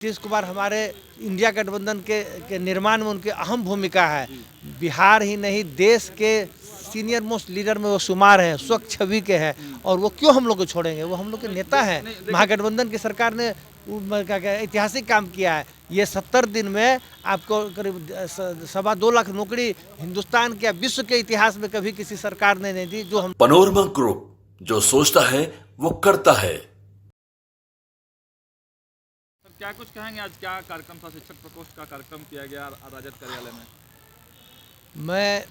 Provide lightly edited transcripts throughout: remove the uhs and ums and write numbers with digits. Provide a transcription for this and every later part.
नीतीश कुमार हमारे इंडिया गठबंधन के निर्माण में उनकी अहम भूमिका है। बिहार ही नहीं, देश के सीनियर मोस्ट लीडर में वो शुमार हैं, स्वच्छ छवि के हैं, और वो क्यों हम लोग को छोड़ेंगे। वो हम लोग के नेता हैं। महागठबंधन की सरकार ने क्या ऐतिहासिक काम किया है। ये 70 दिन में आपको करीब 2.25 लाख नौकरी हिंदुस्तान के विश्व के इतिहास में कभी किसी सरकार ने नहीं दी। जो हम पनोरमा ग्रुप जो सोचता है वो करता है। क्या कुछ कहेंगे, आज क्या कार्यक्रम था? शिक्षक प्रकोष्ठ का कार्यक्रम किया गया राजद कार्यालय में। मैं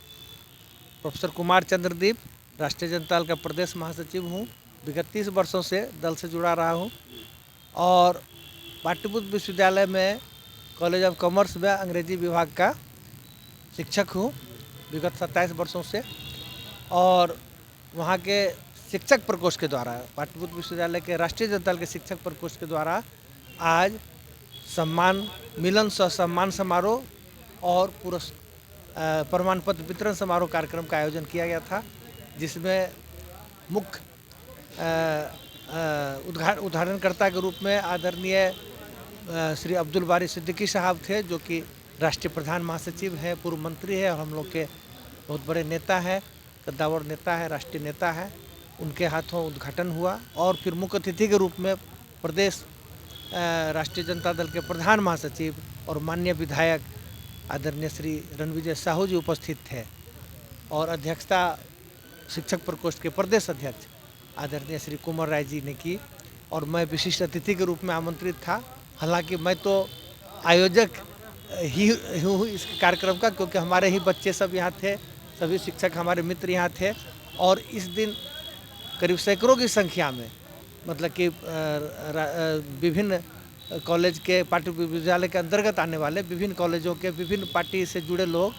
प्रोफेसर कुमार चंद्रदीप, राष्ट्रीय जनता दल का प्रदेश महासचिव हूँ। विगत 30 वर्षों से दल से जुड़ा रहा हूँ और पाटलिपुत्र विश्वविद्यालय में कॉलेज ऑफ कॉमर्स में अंग्रेजी विभाग का शिक्षक हूँ विगत 27 वर्षों से। और वहाँ के शिक्षक प्रकोष्ठ के द्वारा, पाटलिपुत्र विश्वविद्यालय के राष्ट्रीय जनता दल के शिक्षक प्रकोष्ठ के द्वारा आज सम्मान मिलन सह सम्मान समारोह और प्रमाण पत्र वितरण समारोह कार्यक्रम का आयोजन किया गया था, जिसमें मुख्य उद्घाटनकर्ता के रूप में आदरणीय श्री अब्दुल बारी सिद्दीकी साहब थे, जो कि राष्ट्रीय प्रधान महासचिव हैं, पूर्व मंत्री है और हम लोग के बहुत बड़े नेता हैं, कद्दावर नेता है, राष्ट्रीय नेता है। उनके हाथों उद्घाटन हुआ और फिर मुख्य अतिथि के रूप में प्रदेश राष्ट्रीय जनता दल के प्रधान महासचिव और माननीय विधायक आदरणीय श्री रणविजय साहू जी उपस्थित थे और अध्यक्षता शिक्षक प्रकोष्ठ के प्रदेश अध्यक्ष आदरणीय श्री कुमार राय जी ने की और मैं विशिष्ट अतिथि के रूप में आमंत्रित था। हालांकि मैं तो आयोजक ही हूँ इस कार्यक्रम का, क्योंकि हमारे ही बच्चे सब यहाँ थे, सभी शिक्षक हमारे मित्र यहाँ थे और इस दिन करीब सैकड़ों की संख्या में, मतलब कि विभिन्न कॉलेज के पाटलिपुत्र विश्वविद्यालय के अंतर्गत आने वाले विभिन्न कॉलेजों के विभिन्न पार्टी से जुड़े लोग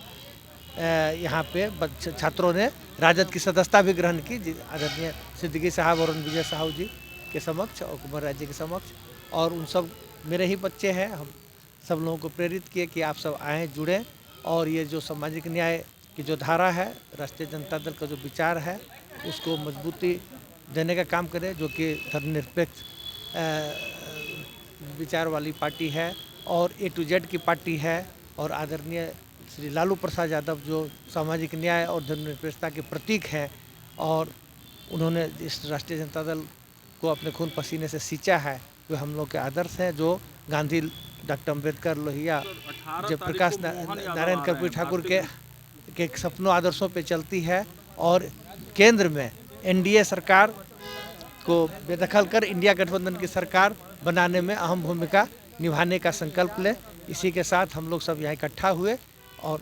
यहाँ पे छात्रों ने राजद की सदस्यता भी ग्रहण की, आदरणीय सिद्दीकी साहब और विजय साहू जी के समक्ष और कुमार राय जी के समक्ष। और उन सब मेरे ही बच्चे हैं। हम सब लोगों को प्रेरित किए कि आप सब आएँ, जुड़ें और ये जो सामाजिक न्याय की जो धारा है, राष्ट्रीय जनता दल का जो विचार है, उसको मजबूती देने का काम करें, जो कि धर्मनिरपेक्ष विचार वाली पार्टी है और A to Z की पार्टी है। और आदरणीय श्री लालू प्रसाद यादव जो सामाजिक न्याय और धर्मनिरपेक्षता के प्रतीक हैं और उन्होंने इस राष्ट्रीय जनता दल को अपने खून पसीने से सींचा है, वे हम लोग के आदर्श हैं, जो गांधी, डॉक्टर अम्बेडकर, लोहिया, जयप्रकाश नारायण कर्पूरी ठाकुर के सपनों आदर्शों पे चलती है। और केंद्र में NDA सरकार को बेदखल कर इंडिया गठबंधन की सरकार बनाने में अहम भूमिका निभाने का संकल्प लें। इसी के साथ हम लोग सब यहाँ इकट्ठा हुए और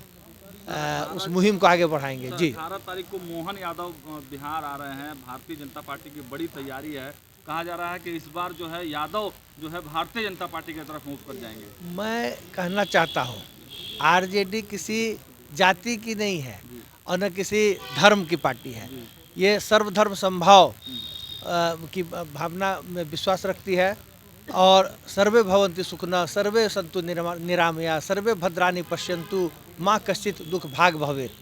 उस मुहिम को आगे बढ़ाएंगे। जी, 18 तारीख को मोहन यादव बिहार आ रहे हैं। भारतीय जनता पार्टी की बड़ी तैयारी है। कहा जा रहा है कि इस बार जो है यादव जो है भारतीय जनता पार्टी की तरफ मूव कर जाएंगे। मैं कहना चाहता हूँ, RJD किसी जाति की नहीं है और न किसी धर्म की पार्टी है। ये सर्वधर्म संभाव की भावना में विश्वास रखती है और सर्वे भवन्ति सुखिनः सर्वे सन्तु निरामया सर्वे भद्राणि पश्यन्तु माँ कश्चित् दुख भाग भवेत्।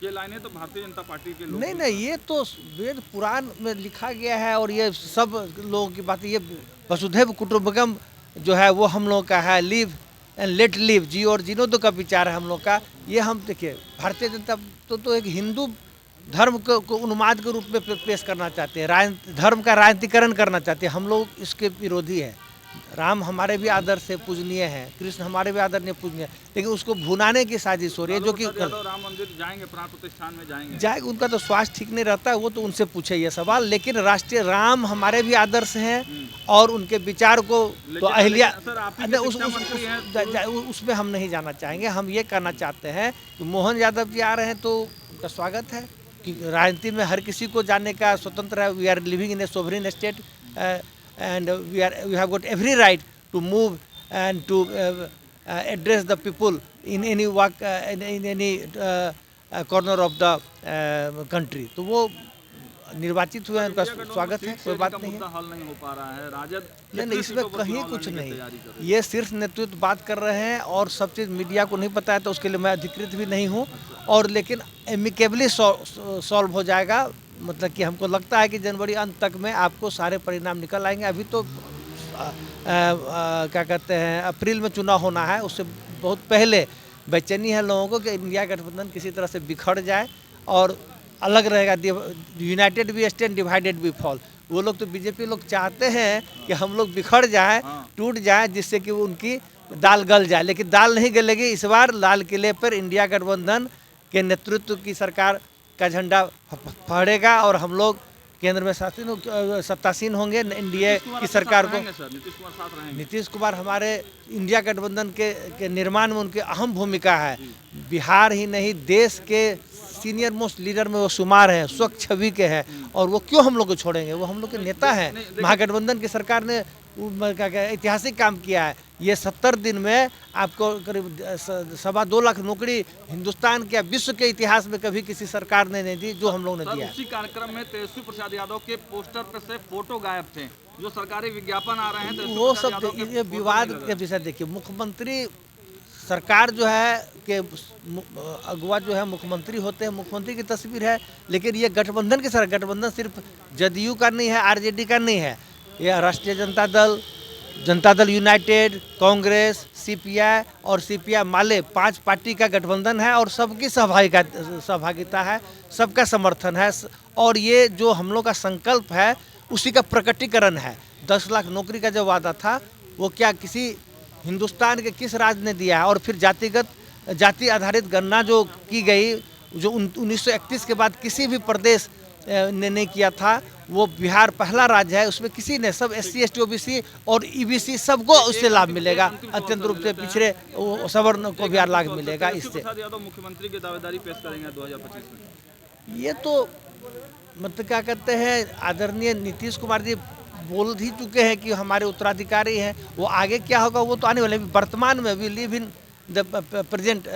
ये लाइनें तो भारतीय जनता पार्टी के लोग नहीं, ये तो वेद पुराण में लिखा गया है और ये सब लोगों की बात। ये वसुधैव कुटुम्बकम जो है वो हम लोग का है, लिव एंड लेट लिव, जी और जीनो दो का विचार है हम लोग का। ये हम देखिए, भारतीय जनता तो एक हिंदू धर्म को उन्माद के रूप में पेश करना चाहते हैं, धर्म का राजनीतिकरण करना चाहते हैं। हम लोग इसके विरोधी हैं। राम हमारे भी आदर्श से पूजनीय हैं, कृष्ण हमारे भी आदरणीय पूजनीय, लेकिन उसको भुनाने की साजिश हो रही है। जो कि राम मंदिर जाएंगे, प्राण प्रतिष्ठान में जाएंगे, उनका तो स्वास्थ्य ठीक नहीं रहता है, वो तो उनसे पूछे ये सवाल। लेकिन राष्ट्रीय राम हमारे भी आदर्श हैं और उनके विचार को तो अहिल्या उसमें हम नहीं जाना चाहेंगे। हम ये कहना चाहते हैं कि मोहन यादव जी आ रहे हैं तो उनका स्वागत है, कि राजनीति में हर किसी को जाने का स्वतंत्र है। We are living in a sovereign state and we have got every right to move and to address the people in any walk in any corner of the country। तो वो निर्वाचित हुए हैं, उनका स्वागत है, कोई बात नहीं है। हल नहीं हो पा रहा है, राजद नहीं, इसमें कहीं कुछ नहीं। ये सिर्फ नेतृत्व बात कर रहे हैं और सब चीज़ मीडिया को नहीं पता है, तो उसके लिए मैं अधिकृत भी नहीं हूँ। और लेकिन एमिकेबली सॉल्व हो जाएगा। मतलब कि हमको लगता है कि जनवरी अंत तक में आपको सारे परिणाम निकल आएंगे। अभी तो क्या कहते हैं अप्रैल में चुनाव होना है, उससे बहुत पहले बेचैनी है लोगों को कि इंडिया गठबंधन किसी तरह से बिखर जाए और अलग रहेगा, यूनाइटेड भी स्टैंड, डिवाइडेड भी फॉल। वो लोग तो बीजेपी लोग चाहते हैं कि हम लोग बिखर जाए, टूट जाए, जिससे कि उनकी दाल गल जाए, लेकिन दाल नहीं गलेगी। इस बार लाल किले पर इंडिया गठबंधन के नेतृत्व की सरकार का झंडा फहरेगा और हम लोग केंद्र में सत्तासीन होंगे। एनडीए की सरकार को नीतीश कुमार हमारे इंडिया गठबंधन के निर्माण में उनकी अहम भूमिका है। बिहार ही नहीं देश के सीनियर मोस्ट लीडर में वो शुमार है, स्वच्छ छवि के हैं, और वो क्यों हम लोग को छोड़ेंगे? वो हम लोग के नेता हैं। महागठबंधन की सरकार ने क्या ऐतिहासिक काम किया है। ये 70 दिन में आपको करीब 2.25 लाख नौकरी हिंदुस्तान के विश्व के इतिहास में कभी किसी सरकार ने नहीं दी, जो हम लोग ने दिया। उसी कार्यक्रम में तेजस्वी प्रसाद यादव के पोस्टर पर से फोटो गायब थे, जो सरकारी विज्ञापन आ रहे हैं वो सब ये विवाद के विषय। देखिए, मुख्यमंत्री सरकार जो है कि अगुवा जो है मुख्यमंत्री होते हैं, मुख्यमंत्री की तस्वीर है, लेकिन ये गठबंधन की सरकार, गठबंधन सिर्फ जदयू का नहीं है, आरजेडी का नहीं है, यह राष्ट्रीय जनता दल यूनाइटेड, कांग्रेस, सीपीआई और सीपीआई माले 5 पार्टी का गठबंधन है और सबकी सहभागिता है, सबका समर्थन है। और ये जो हम लोग का संकल्प है उसी का प्रकटीकरण है। 10 लाख नौकरी का जो वादा था वो क्या किसी हिंदुस्तान के किस राज्य ने दिया है? और फिर जाति आधारित गणना जो की गई, जो 1931 के बाद किसी भी प्रदेश ने नहीं किया था, वो बिहार पहला राज्य है। उसमें किसी ने, सब SC ST OBC और EBC सबको उससे लाभ मिलेगा। अत्यंत रूप से पिछड़े सवर्ण को भी लाभ मिलेगा इससे। मुख्यमंत्री की दावेदारी पेश करेंगे 2025 में। ये तो मतलब क्या कहते हैं, आदरणीय नीतीश कुमार जी बोल ही चुके हैं कि हमारे उत्तराधिकारी हैं। वो आगे क्या होगा वो तो आने वाले। वर्तमान में we live in the present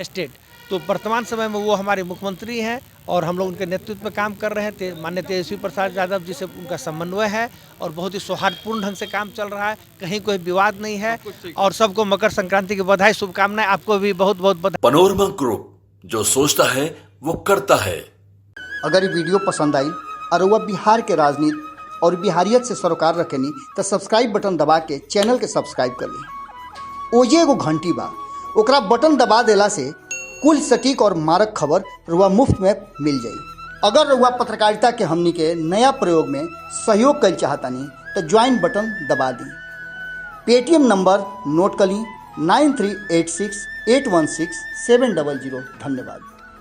state, तो वर्तमान समय में वो हमारे मुख्यमंत्री हैं और हम लोग उनके नेतृत्व में काम कर रहे हैं। माननीय तेजस्वी प्रसाद यादव जी से उनका समन्वय है और बहुत ही सौहार्दपूर्ण ढंग से काम चल रहा है, कहीं कोई विवाद नहीं है। और सबको मकर संक्रांति की बधाई, शुभकामनाएं। आपको भी बहुत बहुत बधाई। पनोरमा ग्रुप, जो सोचता है वो करता है। अगर ये वीडियो पसंद आई और वह बिहार के राजनीति और बिहारियत से सरोकार रखेनी तो सब्सक्राइब बटन दबा के चैनल के सब्सक्राइब कर ली। ओजे एगो घंटी बा, ओकरा बटन दबा देला से कुल सटीक और मारक खबर रुआ मुफ्त में मिल जाई। अगर रुआ पत्रकारिता के हमनी के नया प्रयोग में सहयोग कर चाहतानी तो ज्वाइन बटन दबा दी। पेटीएम नंबर नोट कर ली 9386816700। धन्यवाद।